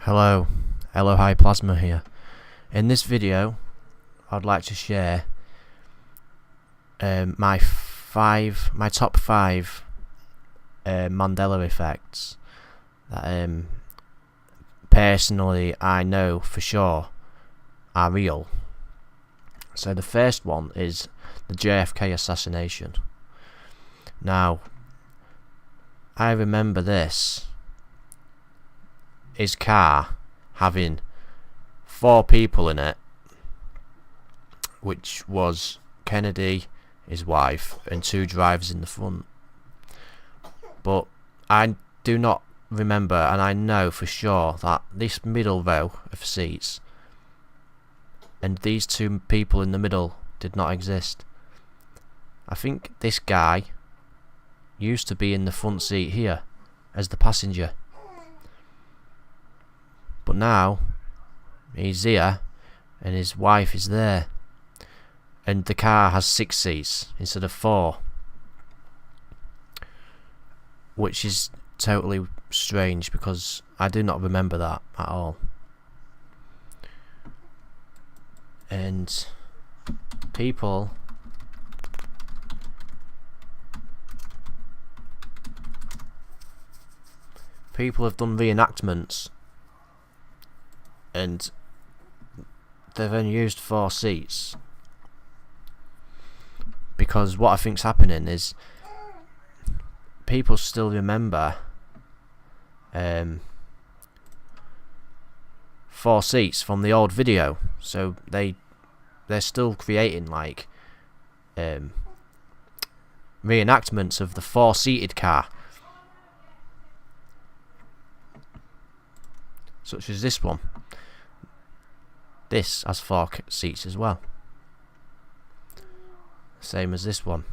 Hello, Elohai Plasma here. In this video, I'd like to share my top five Mandela effects that personally I know for sure are real. So the first one is the JFK assassination. Now, I remember this. His car having 4 people in it, which was Kennedy, his wife, and 2 drivers in the front. But I do not remember, and I know for sure, that this middle row of seats and these 2 people in the middle did not exist. I think this guy used to be in the front seat here as the passenger, but now he's here and his wife is there, and the car has 6 seats instead of 4, which is totally strange because I do not remember that at all. And people have done reenactments, and they've only used 4 seats, because what I think's happening is people still remember 4 seats from the old video, so they're still creating like reenactments of the 4-seated car, such as this one. This has 4 seats as well, same as this one.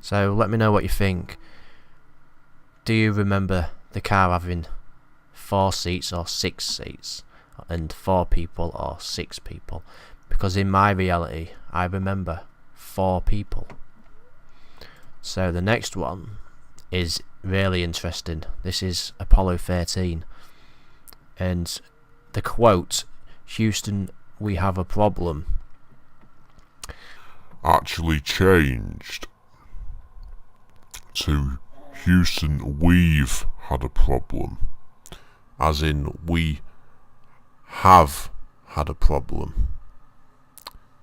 So let me know what you think. Do you remember the car having 4 seats or 6 seats, and 4 people or 6 people? Because in my reality I remember 4 people. So the next one is really interesting. This is Apollo 13, and the quote, "Houston, we have a problem," actually changed to "Houston, we've had a problem," as in we have had a problem.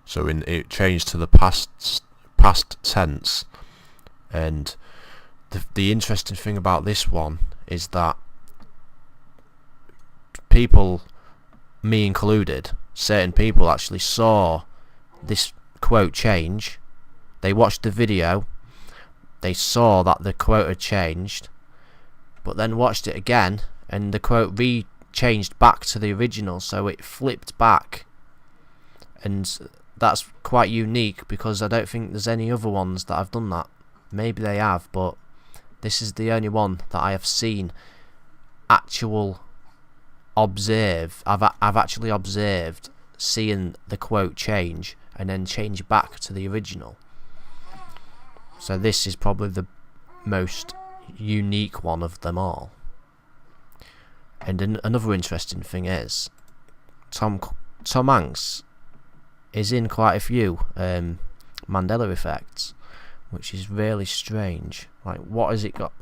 So it changed to the past tense. And the interesting thing about this one is that people, me included, certain people actually saw this quote change. They watched the video, they saw that the quote had changed, but then watched it again and the quote changed back to the original, so it flipped back. And that's quite unique, because I don't think there's any other ones that have done that. Maybe they have, but this is the only one that I have seen I've actually observed seeing the quote change and then change back to the original. So this is probably the most unique one of them all. And another interesting thing is Tom Hanks is in quite a few Mandela effects, which is really strange. Like, what has it got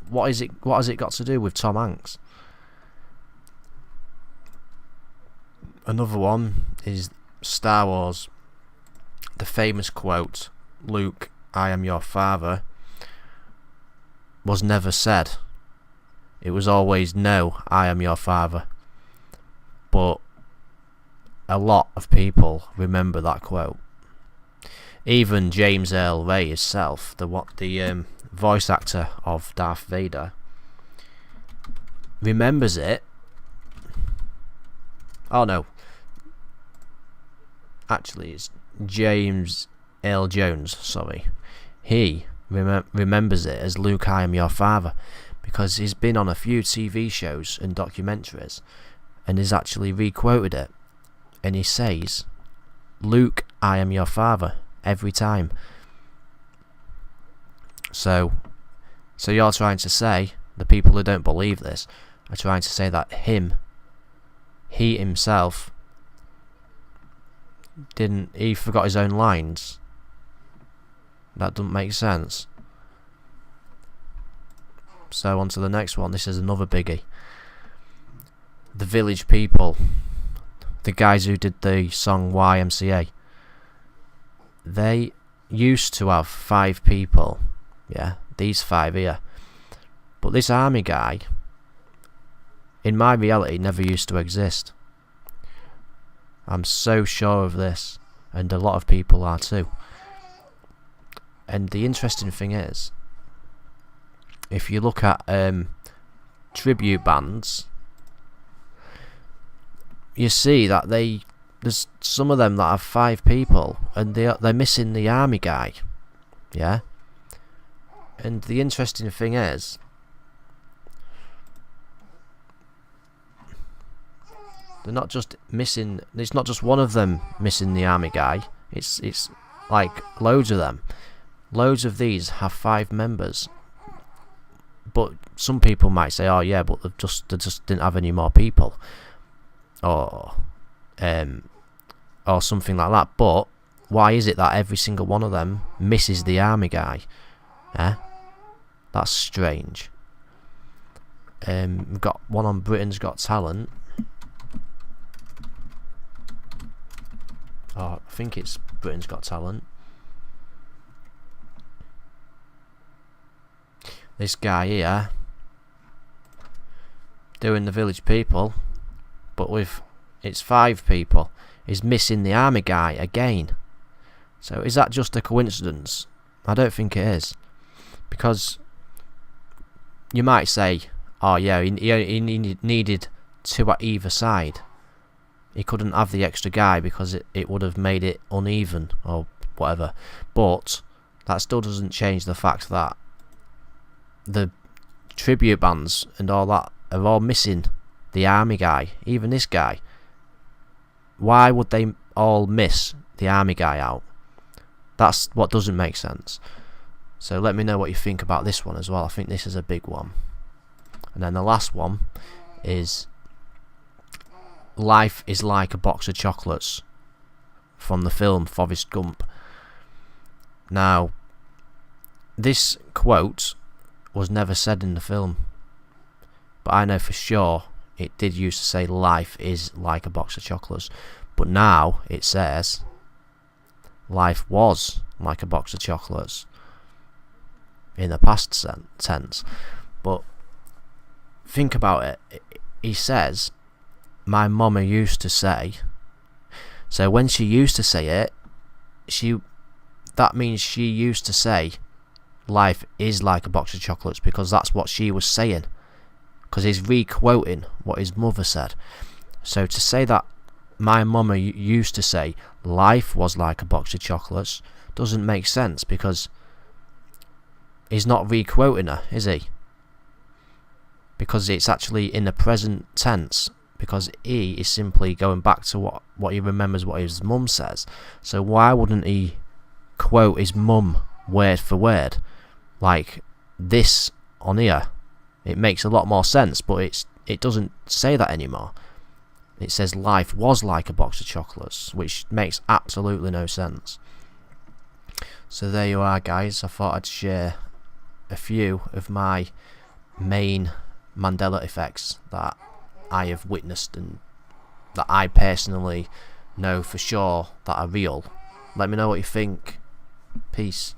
to do with Tom Hanks? Another one is Star Wars. The famous quote, "Luke, I am your father," was never said. It was always, "No, I am your father." But a lot of people remember that quote. Even James Earl Ray himself, the voice actor of Darth Vader, remembers it. Oh no, actually it's James Earl Jones, sorry. He remembers it as "Luke, I am your father," because he's been on a few TV shows and documentaries and has actually re-quoted it, and he says, "Luke, I am your father," every time. So you're trying to say the people who don't believe this, are trying to say that he himself he forgot his own lines. That doesn't make sense. So on to the next one. This is another biggie. The Village People, the guys who did the song YMCA, they used to have 5 people. Yeah, these 5 here. But this army guy, in my reality, never used to exist. I'm so sure of this, and a lot of people are too. And the interesting thing is, if you look at tribute bands, you see that there's some of them that have 5 people, and they're missing the army guy. Yeah. And the interesting thing is, they're not just missing. It's not just one of them missing the army guy. It's like loads of them. Loads of these have 5 members. But some people might say, "Oh yeah, but they just didn't have any more people," or something like that. But why is it that every single one of them misses the army guy? Yeah, that's strange. We've got one on Britain's Got Talent. Oh, I think it's Britain's Got Talent. This guy here doing the Village People, but it's 5 people. He's missing the army guy again. So is that just a coincidence? I don't think it is, because you might say, "Oh yeah, he needed 2 at either side. He couldn't have the extra guy because it would have made it uneven or whatever." But that still doesn't change the fact that the tribute bands and all that are all missing the army guy, even this guy. Why would they all miss the army guy out? That's what doesn't make sense. So let me know what you think about this one as well. I think this is a big one. And then the last one is "Life is like a box of chocolates" from the film Forrest Gump. Now, this quote was never said in the film, but I know for sure it did used to say "life is like a box of chocolates," but now it says "life was like a box of chocolates" in the past tense. But think about it. He says, "My mama used to say," so when she used to say it, that means she used to say "life is like a box of chocolates," because that's what she was saying, because he's re-quoting what his mother said. So to say that my mama used to say life was like a box of chocolates doesn't make sense, because he's not re-quoting her, is he? Because it's actually in the present tense, because he is simply going back to what he remembers what his mum says. So why wouldn't he quote his mum word for word like this on here? It makes a lot more sense, but it doesn't say that anymore. It says "life was like a box of chocolates," which makes absolutely no sense. So there you are, guys. I thought I'd share a few of my main Mandela effects that I have witnessed and that I personally know for sure that are real. Let me know what you think. Peace.